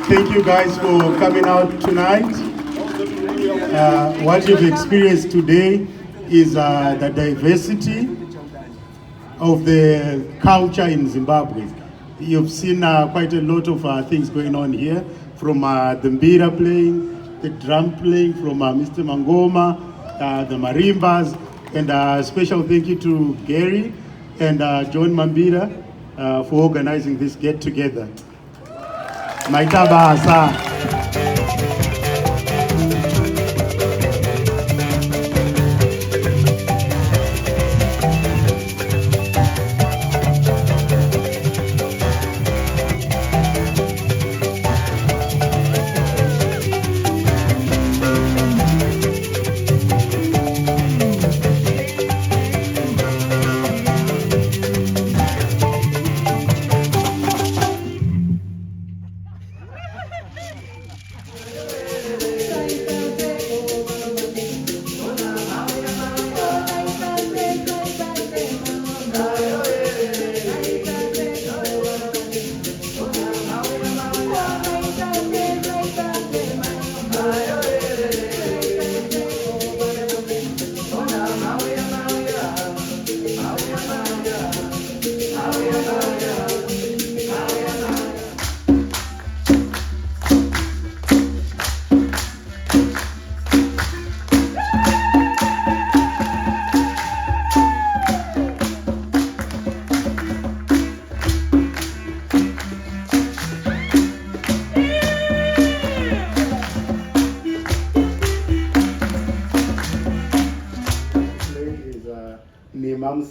Thank you guys for coming out tonight. What you've experienced today is the diversity of the culture in Zimbabwe. You've seen quite a lot of things going on here, from the Mbira playing, the drum playing from Mr. Mangoma, the Marimbas, and a special thank you to Gary and John Mambira for organizing this get-together. Maitabasa.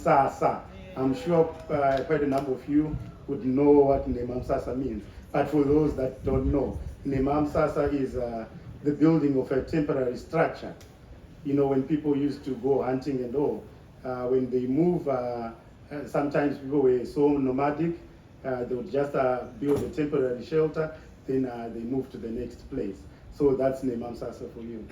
Sasa. I'm sure quite a number of you would know what Nemam Sasa means. But for those that don't know, Nemam Sasa is the building of a temporary structure. You know, when people used to go hunting and all, when they move, sometimes people were so nomadic, they would just build a temporary shelter, then they move to the next place. So that's Nemam Sasa for you.